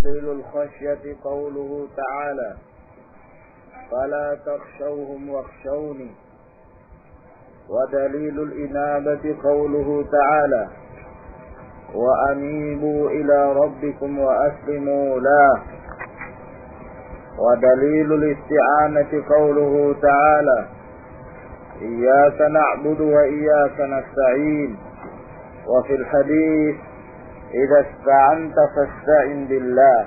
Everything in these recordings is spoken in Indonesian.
تفضيل الخشية قوله تعالى فلا تخشوهم واخشوني. ودليل الإنابة قوله تعالى وأنيبوا إلى ربكم وأسلموا له. ودليل الاستعانة قوله تعالى إياك نعبد وإياك نستعين. وفي الحديث إذا استعنت فاستعن بالله.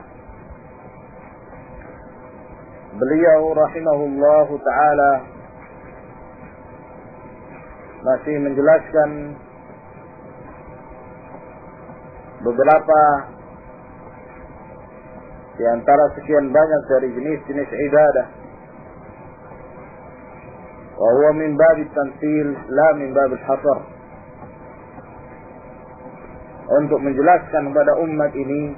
Beliau rahimahullahu ta'ala masih menjelaskan beberapa di antara sekian banyak dari jenis-jenis ibadah. Wa huwa min babil tamtsil la min babil hasr. Untuk menjelaskan kepada umat ini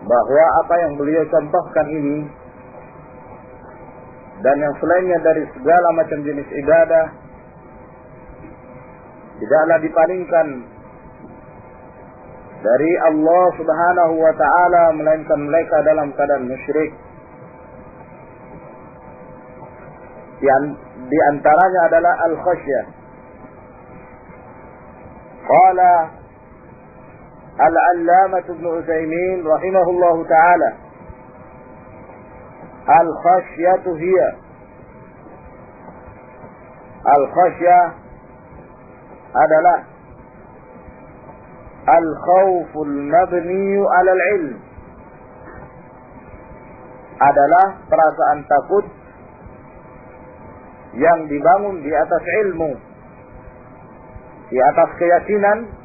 bahwa apa yang beliau contohkan ini dan yang selainnya dari segala macam jenis ibadah tidaklah dipalingkan dari Allah Subhanahu wa ta'ala, melainkan mereka dalam keadaan musyrik. Di antaranya adalah al-khasyah. Qala Al-Allamah Ibn Utsaimin rahimahullahu ta'ala al-khasyatu hiya al-khasyah adalah al-khawful mabniyu alal ilm, adalah perasaan takut yang dibangun di atas ilmu, di atas keyakinan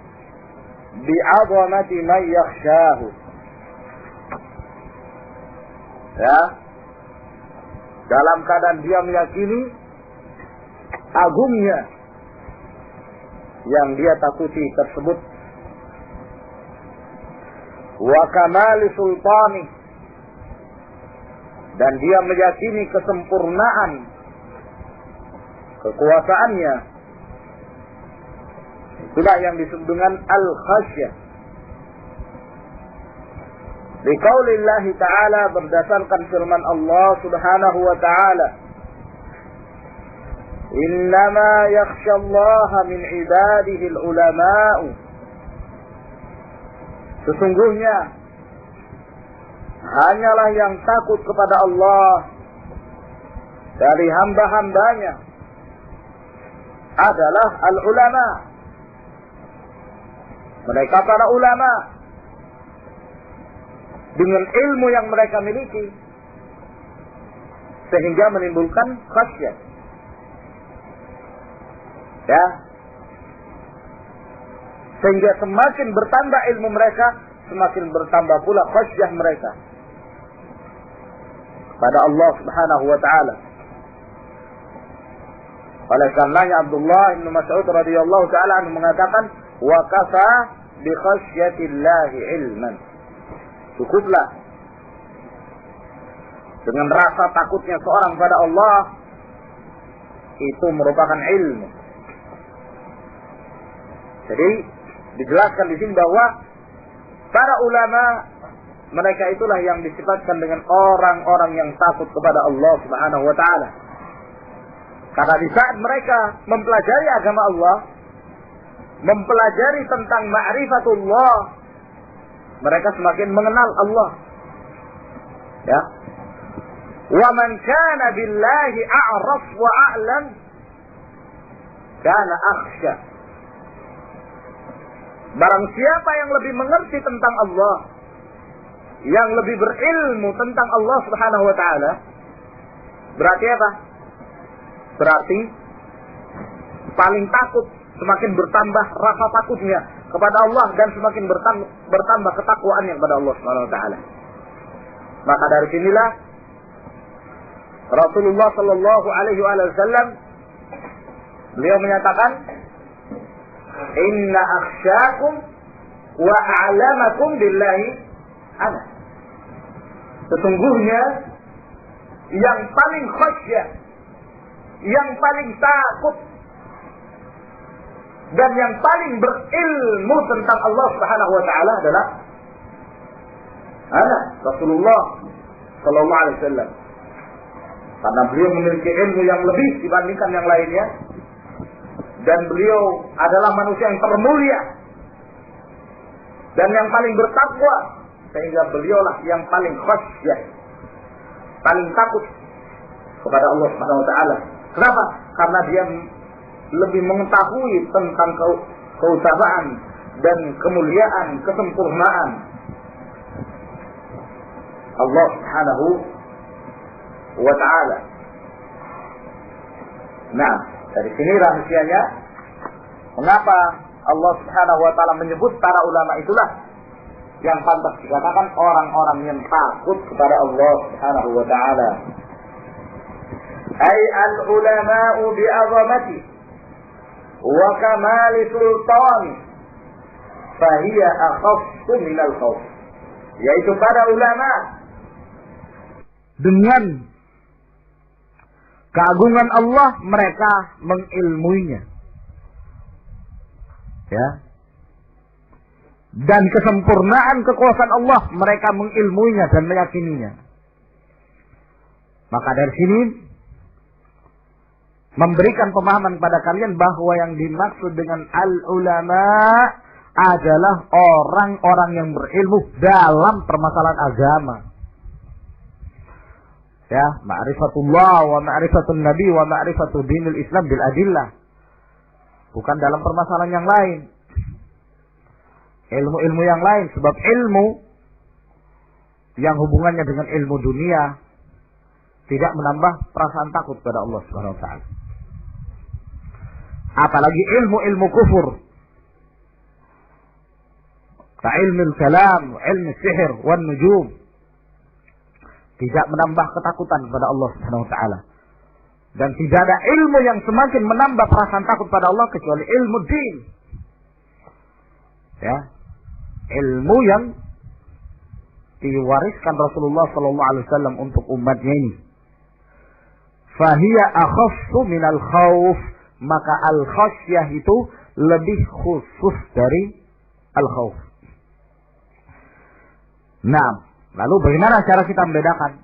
bi'azamati man yakhshahu. Ya, dalam keadaan dia meyakini agungnya yang dia takuti tersebut, wa kamali sultani, dan dia meyakini kesempurnaan kekuasaannya. Itulah yang disebut dengan al-khasyah. Biqaulillahi ta'ala, berdasarkan firman Allah Subhanahu wa ta'ala, innama yakhshallaha min ibadihi al-ulama'u. Sesungguhnya hanyalah yang takut kepada Allah dari hamba-hambanya adalah al-ulama. Mereka para ulama dengan ilmu yang mereka miliki sehingga menimbulkan khasyah. Ya, sehingga semakin bertambah ilmu mereka, semakin bertambah pula khasyah mereka pada Allah Subhanahu wa ta'ala. Oleh karenanya Abdullah bin Mas'ud radhiyallahu ta'ala anhu mengatakan, wa kafa bi khasyatillahi ilman. Cukuplah dengan rasa takutnya seorang pada Allah, itu merupakan ilmu. Jadi dijelaskan di sini bahwa para ulama, mereka itulah yang disifatkan dengan orang-orang yang takut kepada Allah Subhanahu wa ta'ala. Karena di saat mereka mempelajari agama Allah, mempelajari tentang ma'rifatullah, mereka semakin mengenal Allah. Ya. Wa man kana billahi a'raf wa a'lam kana akhsha. Barang siapa yang lebih mengerti tentang Allah, yang lebih berilmu tentang Allah Subhanahu wa ta'ala, berarti apa? Berarti paling takut, semakin bertambah rasa takutnya kepada Allah dan semakin bertambah ketakwaannya kepada Allah Subhanahu wa ta'ala. Maka dari sinilah Rasulullah sallallahu alaihi wasallam beliau menyatakan, inna akhsyakum wa a'lamakum billahi ana. Sesungguhnya yang paling khasyah, yang paling takut dan yang paling berilmu tentang Allah Subhanahu wa ta'ala adalah anak Rasulullah sallallahu alaihi wasallam. Karena beliau memiliki ilmu yang lebih dibandingkan yang lainnya, dan beliau adalah manusia yang termulia dan yang paling bertakwa, sehingga beliaulah yang paling khasyah, paling takut kepada Allah Subhanahu wa taala. Kenapa? Karena dia lebih mengetahui tentang keutamaan dan kemuliaan, kesempurnaan Allah Subhanahu wa taala. Nah, dari sini rahasianya mengapa Allah Subhanahu wa taala menyebut para ulama itulah yang pantas dikatakan orang-orang yang takut kepada Allah Subhanahu wa taala. Ay al-ulama'u bi'azamati wa kamali sultani fahiya akhassu minal khawf. Yaitu para ulama dengan keagungan Allah mereka mengilmuinya, ya, dan kesempurnaan kekuasaan Allah mereka mengilmuinya dan meyakininya. Maka dari sini memberikan pemahaman pada kalian bahwa yang dimaksud dengan al-ulama adalah orang-orang yang berilmu dalam permasalahan agama. Ya, ma'rifatullah wa ma'rifatun nabi wa ma'rifatu dinil Islam bil adillah. Bukan dalam permasalahan yang lain. Ilmu-ilmu yang lain, sebab ilmu yang hubungannya dengan ilmu dunia tidak menambah perasaan takut kepada Allah Subhanahu wa taala. Apalagi ilmu-ilmu kufur. Ilmu kalam, ilmu sihir, wan nujum. Tidak menambah ketakutan kepada Allah Subhanahu wa taala. Dan tidak ada ilmu yang semakin menambah perasaan takut pada Allah kecuali ilmu din. Ya. Ilmu yang diwariskan Rasulullah sallallahu alaihi wasallam untuk umatnya ini. Fahiya akhassu minal khauf, maka al-khasyah itu lebih khusus dari al-khauf. Nah, lalu bagaimana cara kita membedakan?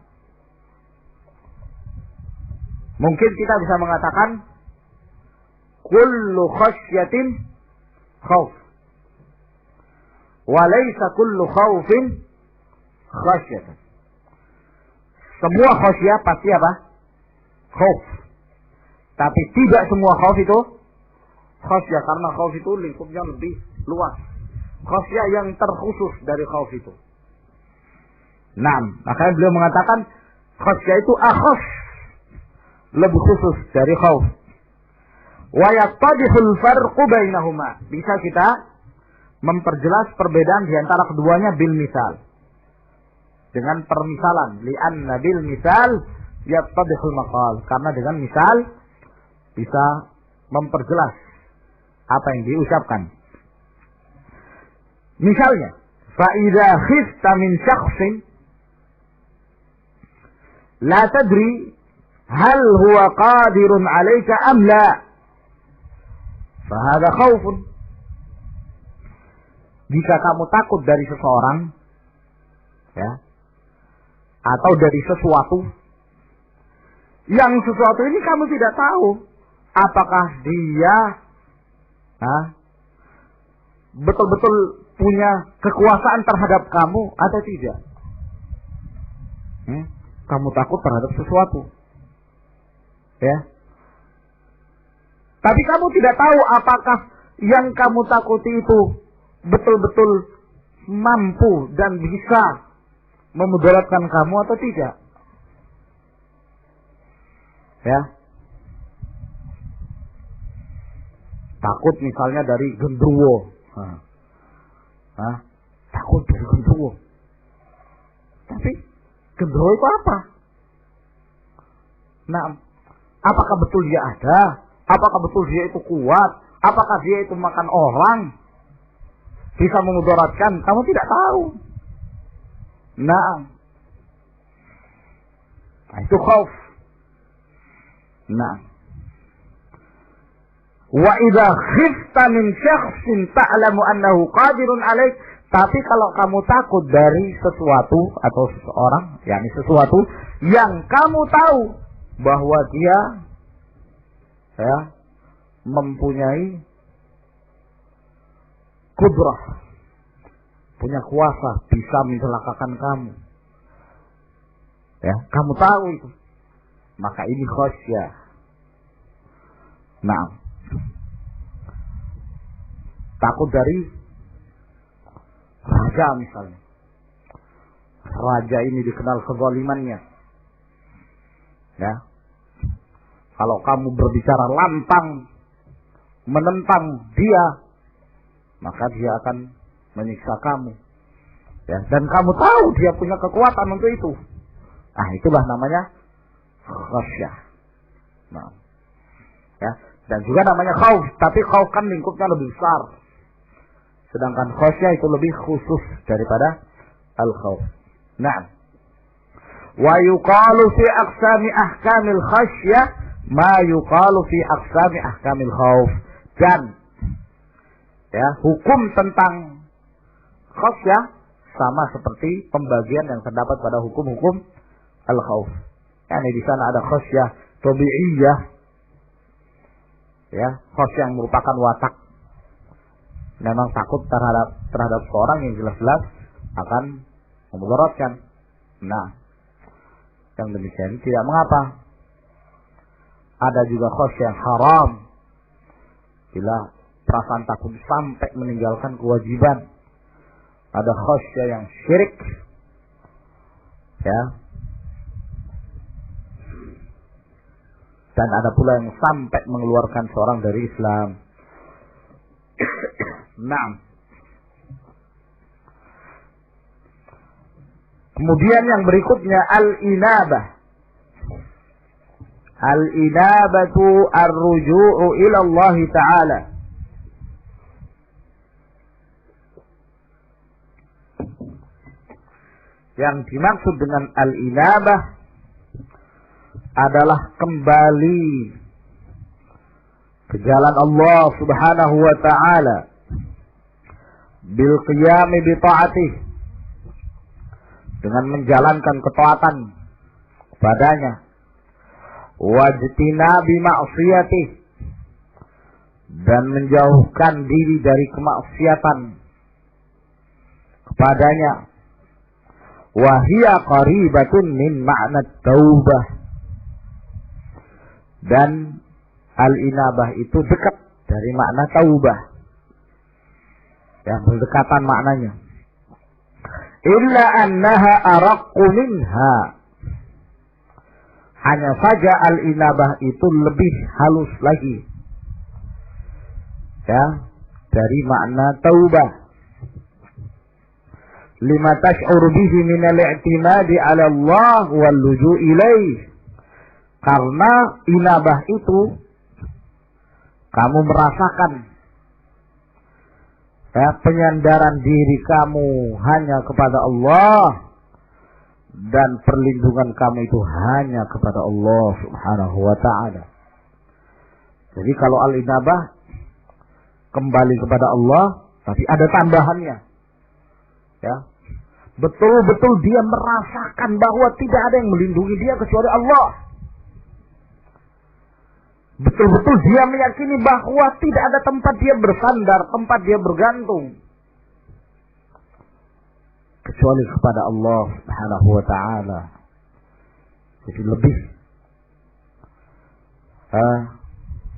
Mungkin kita bisa mengatakan kullu khasyatin khauf wa laysa kullu khaufin khasyatan. Semua khasyah pasti apa? Khauf. Tapi tidak semua khauf itu khasyah, karena khauf itu lingkupnya lebih luas. Khasyah yang terkhusus dari khauf itu. Nah, makanya beliau mengatakan khasyah itu akhas, lebih khusus dari khauf. Wa yattadihul farqu bainahuma. Bisa kita memperjelas perbedaan di antara keduanya bil misal. Dengan permisalan, li'anna bil misal yattadihul maqal. Karena dengan misal bisa memperjelas apa yang diucapkan. Misalnya, fa idza khifta min syakhsin la tadri hal huwa qadirun 'alaika am la, fa hadha khaufun. Jika kamu takut dari seseorang, ya, atau dari sesuatu, yang sesuatu ini kamu tidak tahu apakah dia betul-betul punya kekuasaan terhadap kamu atau tidak. Kamu takut terhadap sesuatu, ya. Tapi kamu tidak tahu apakah yang kamu takuti itu betul-betul mampu dan bisa memudaratkan kamu atau tidak. Ya. Takut misalnya dari genderuwo. Takut dari genderuwo. Tapi genderuwo itu apa? Nah, apakah betul dia ada? Apakah betul dia itu kuat? Apakah dia itu makan orang? Bisa memudaratkan? Kamu tidak tahu. Nah, itu khauf. Nah, wa idza khifta min syakhsin ta'lamu annahu qadirun 'alaik Tapi kalau kamu takut dari sesuatu atau seseorang, yakni sesuatu yang kamu tahu bahwa dia mempunyai kudrah, punya kuasa, bisa mencelakakan kamu. Ya, kamu tahu itu. Maka ini khasyah. Nah, takut dari raja misalnya. Raja ini dikenal kezalimannya. Ya. Kalau kamu berbicara lantang menentang dia, maka dia akan menyiksa kamu. Ya, dan kamu tahu dia punya kekuatan untuk itu. Nah, itulah namanya khasyah. Nah. Ya, dan juga namanya khauf, tapi khauf kan lingkupnya lebih besar. Sedangkan khasyah itu lebih khusus daripada al-khauf. Nah, wa yuqalu fi aqsami ahkamil khasyah ma yuqalu fi aqsami ahkamil khauf. Dan ya, hukum tentang khasyah sama seperti pembagian yang terdapat pada hukum-hukum al-khauf. Yani di sana ada khasyah tabi'iyah, ya, khasyah yang merupakan watak, memang takut terhadap seorang yang jelas-jelas akan memudaratkan. Nah, yang demikian tidak mengapa. Ada juga khasyah haram, bila perasaan takut sampai meninggalkan kewajiban. Ada khasyah yang syirik, ya, dan ada pula yang sampai mengeluarkan seorang dari Islam. Nah, kemudian yang berikutnya al-inabah. Al-inabatu ar-ruju'u ila Allah Ta'ala. Yang dimaksud dengan al-inabah adalah kembali ke jalan Allah Subhanahu wa Ta'ala bil qiyami bi ta'atih, dengan menjalankan ketaatan kepadanya, wajtinabi ma'siyatih, dan menjauhkan diri dari kemaksiatan kepadanya. Wahia qaribatun min ma'na taubah, dan al-inabah itu dekat dari makna taubah, yang berdekatan maknanya. Illa annaha araqqu minha, hanya saja al-inabah itu lebih halus lagi, ya, dari makna taubah. Lima tash'ur bihi min al-i'timadi 'ala Allah wal luju' ilaih. Karena inabah itu kamu merasakan, ya, penyandaran diri kamu hanya kepada Allah, dan perlindungan kamu itu hanya kepada Allah Subhanahu wa Ta'ala. Jadi kalau al-inabah kembali kepada Allah, tapi ada tambahannya, ya, betul-betul dia merasakan bahwa tidak ada yang melindungi dia kecuali Allah. Betul-betul dia meyakini bahwa tidak ada tempat dia bersandar, tempat dia bergantung, kecuali kepada Allah Subhanahu wa Ta'ala. Jadi lebih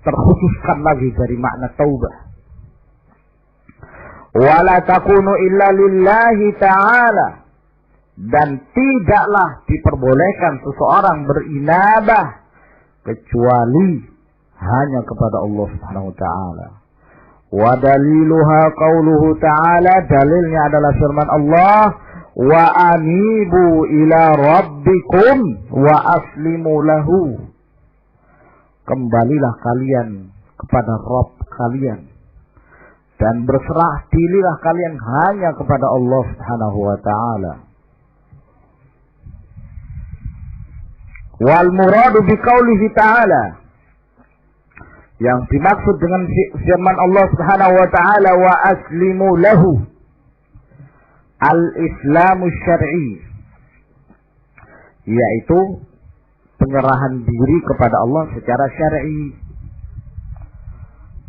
terkhususkan lagi dari makna taubah. Wala takunu illa lillahi ta'ala, dan tidaklah diperbolehkan seseorang berinabah kecuali hanya kepada Allah Subhanahu wa Ta'ala. Wa daliluha qauluhu ta'ala, dalilnya adalah firman Allah, wa anibu ila rabbikum wa aslimu lahu. Kembalilah kalian kepada Rabb kalian dan berserah dirilah kalian hanya kepada Allah Subhanahu wa Ta'ala. Wal muradu biqaulihi ta'ala, yang dimaksud dengan firman Allah Subhanahu wa Ta'ala wa aslimu lahu, al-Islamu syar'i, yaitu penyerahan diri kepada Allah secara syar'i.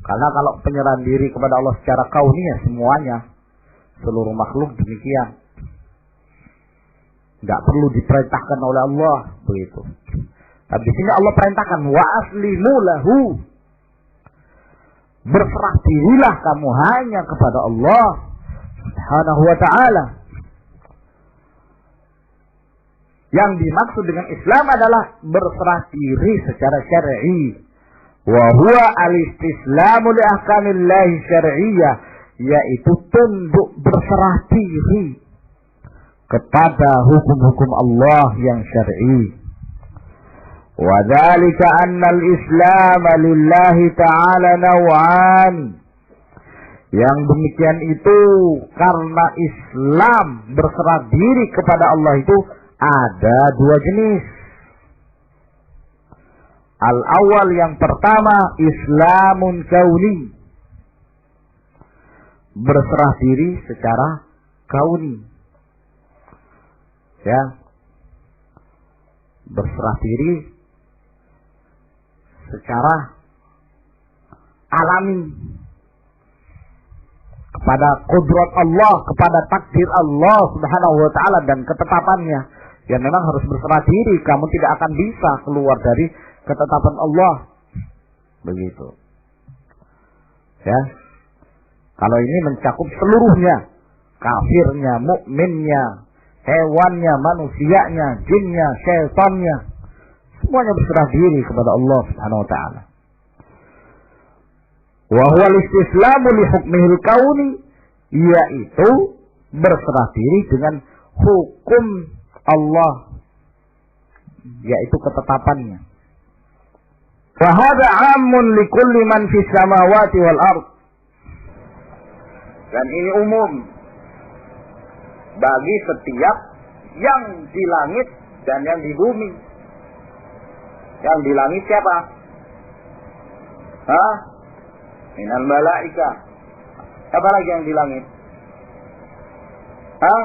Karena kalau penyerahan diri kepada Allah secara kauni ya semuanya, seluruh makhluk demikian. Enggak perlu diperintahkan oleh Allah begitu. Tapi di sini Allah perintahkan wa aslimu lahu. Berserah dirilah kamu hanya kepada Allah Subhanahu wa ta'ala. Yang dimaksud dengan Islam adalah berserah diri secara syar'i. Wa huwa al-istislamu li ahkamillahi syar'iyyah, yaitu tunduk berserah diri kepada hukum-hukum Allah yang syar'i. Wa dzalika anna al-islam lillahi ta'ala naw'an. Yang demikian itu karena Islam berserah diri kepada Allah itu ada dua jenis. Al-awwal, yang pertama, Islamun kauni, berserah diri secara kauni. Ya, berserah diri secara alami kepada kudrat Allah, kepada takdir Allah Subhanahu wa ta'ala dan ketetapannya. Ya memang harus berserah diri, kamu tidak akan bisa keluar dari ketetapan Allah. Begitu. Ya. Kalau ini mencakup seluruhnya, kafirnya, mukminnya, hewannya, manusianya, jinnya, syaitannya, semuanya berserah diri kepada Allah Subhanahu wa ta'ala. Wa huwa al-istislamu li hukmihil kauni, yaitu berserah diri dengan hukum Allah, yaitu ketetapannya. Wa hadha 'ammun li kulli man fis samawati wal ard. Dan ini umum bagi setiap yang di langit dan yang di bumi. Yang di langit siapa? Hah? Minal malaika. Apa lagi yang di langit? Hah?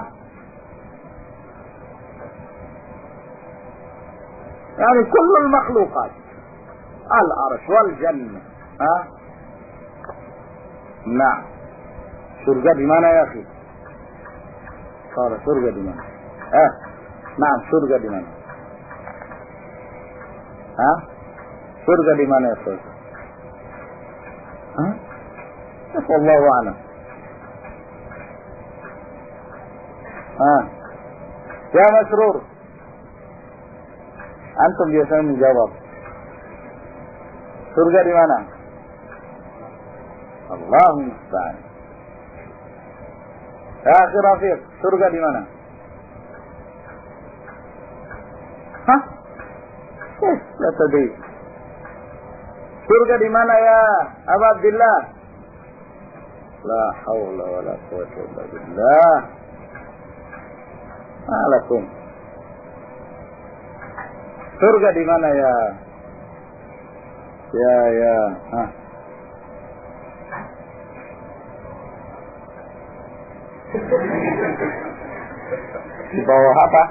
Yani kullul makhlukat. Al-arsh wal jannah. Hah? Nah. Surga di mana ya, akhi? Surga di mana? Nah, surga di mana? Hah? Surga di mana ya, surga? Hah? Wallahu a'lam. Ya Masrur, antum biasanya menjawab. Surga di mana? Allahu musta'an. Ya akhi Rafiq, surga di mana? Hah? La tadri. Surga di mana ya Abu Abdillah? La haula wala quwwata illa billah. Alakum. Surga di mana ya? Ya. Hah. Di bawah apa?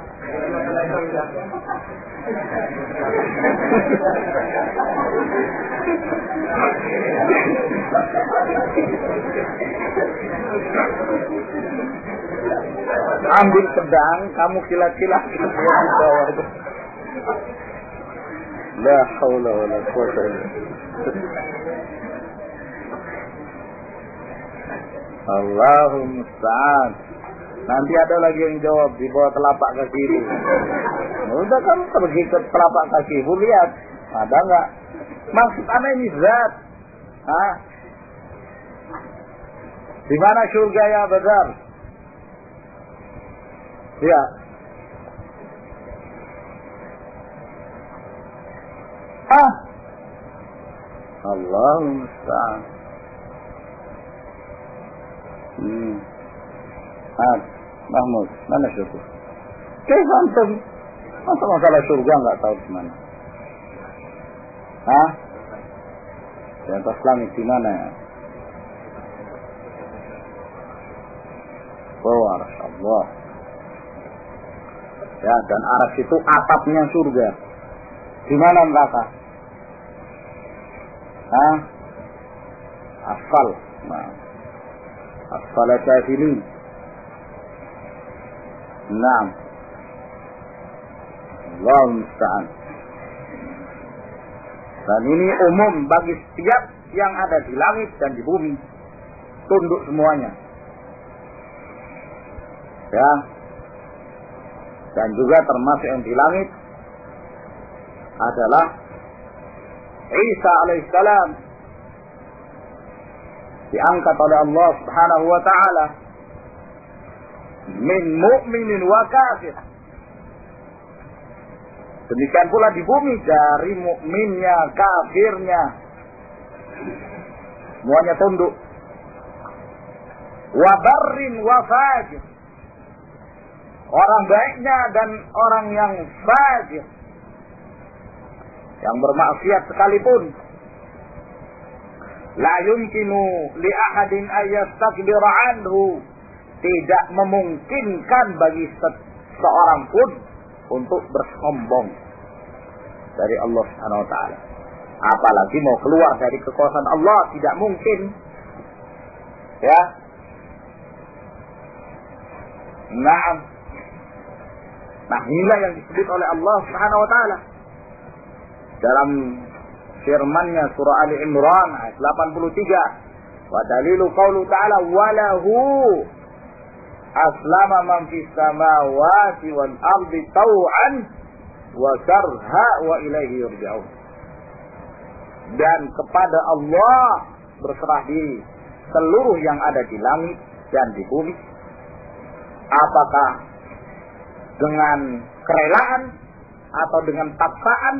Ambil pedang, kamu kilat-kilat di bawah itu. La haula wala quwwata illa billah. Allahumma musta'an. Nanti ada lagi yang jawab di bawah telapak kaki itu. Udah kamu pergi ke telapak kaki ibu, lihat ada nggak? Maksud ana ini zat. Hah? Di mana surga ya Badar? Ya. Allahumma musta'an. Mahmud, mana syukur? Kayak antum, masa masalah surga nggak tahu di mana? Hah? Di atas langit di mana ya? bawah arsy Allah. Ya, dan arsy itu atapnya surga. Di mana neraka? Asfal. Nah, asfal safilin. Naam. Allahu musta'an. Dan ini umum bagi setiap yang ada di langit dan di bumi. Tunduk semuanya. Ya. Dan juga termasuk yang di langit adalah Isa alaihissalam. Diangkat oleh Allah subhanahu wa ta'ala min mu'minin wa kafir. Demikian pula di bumi dari mukminnya, kafirnya, semuanya tunduk. Wa barrin wa fajir. Orang baiknya dan orang yang fajir, yang bermaksiat sekalipun. La yumkinu li ahadin ayyastakbira anhu. Tidak memungkinkan bagi seorang pun untuk bersombong dari Allah Subhanahu wa taala. Apalagi mau keluar dari kekuasaan Allah, tidak mungkin. Ya. Nah, inilah yang disebut oleh Allah Subhanahu wa taala dalam firman-Nya surah Ali Imran ayat 83. Wa dalilu qaulu ta'ala walahu aslama man fis samawati wal ardi taw'an wa karha wa ilaihi yurja'un. Dan kepada Allah berserah diri seluruh yang ada di langit dan di bumi. Apakah dengan kerelaan atau dengan paksaan,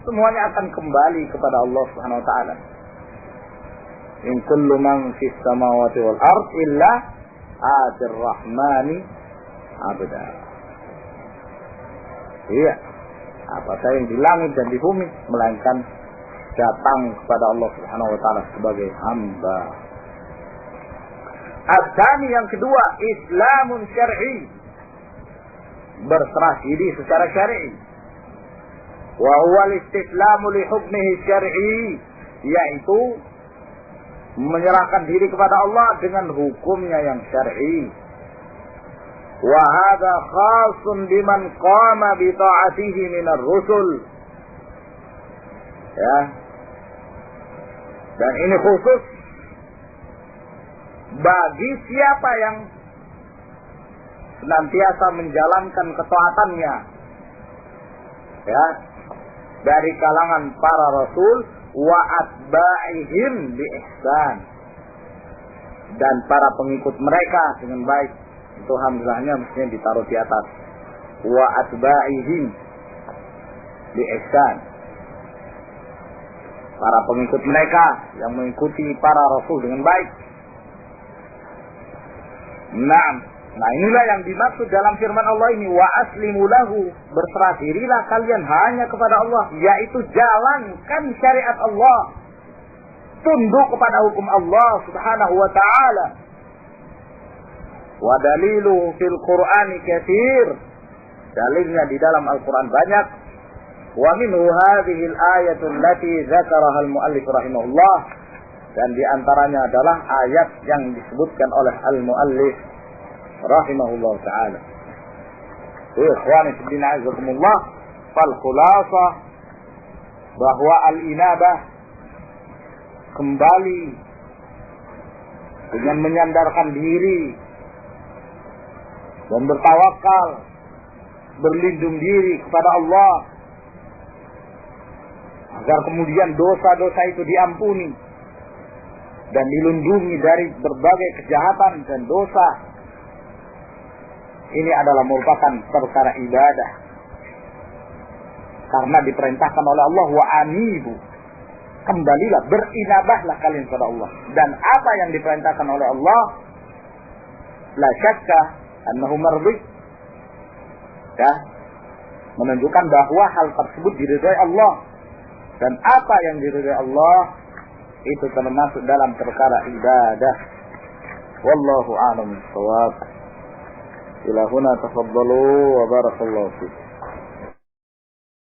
semuanya akan kembali kepada Allah Subhanahu wa taala. In kullu man fis samawati wal ard illa atir rahmani abda. Iya, apa saja yang di langit dan di bumi melainkan datang kepada Allah Subhanahu wa taala sebagai hamba. Al-Thani yang kedua, Islamun syar'i. Berserah diri secara syar'i. Wa huwa al-istislamu li hukmihi syar'i, yaitu menyerahkan diri kepada Allah dengan hukumnya yang syar'i. Wa hadha khasun biman qama bi ta'atihi minar rusul. Ya. Dan ini khusus bagi siapa yang senantiasa menjalankan ketaatannya, ya, dari kalangan para rasul wa atba'ihim bi ihsan, dan para pengikut mereka dengan baik. Itu hamzahnya mestinya ditaruh di atas. Wa atba'ihim bi ihsan, para pengikut mereka yang mengikuti para rasul dengan baik. Nah inilah yang dimaksud dalam firman Allah ini, wa aslimu lahu, berserah dirilah kalian hanya kepada Allah, yaitu jalankan syariat Allah, tunduk kepada hukum Allah Subhanahu wa taala. Wa dalilu fil Qur'ani katsir, dalilnya di dalam Al-Qur'an banyak. Wa minhu hadhihi al-ayatu allati dzakaraha al-muallif rahimahullah, dan di antaranya adalah ayat yang disebutkan oleh al-muallif rahimahullah ta'ala. Ikhwani fillah azakumullah, fal khulasah bahwa al-inabah kembali dengan menyandarkan diri dan bertawakal, berlindung diri kepada Allah agar kemudian dosa-dosa itu diampuni dan dilindungi dari berbagai kejahatan dan dosa. Ini adalah merupakan perkara ibadah, karena diperintahkan oleh Allah, wa anibu, kembalilah, berinabahlah kalian kepada Allah. Dan apa yang diperintahkan oleh Allah, la syakka annahu mardi, ya, menunjukkan bahwa hal tersebut diridhai Allah. Dan apa yang diridhai Allah itu termasuk dalam perkara ibadah. Wallahu a'lam bishawab. Ila huna tafaddalu wa barakallahu fiik.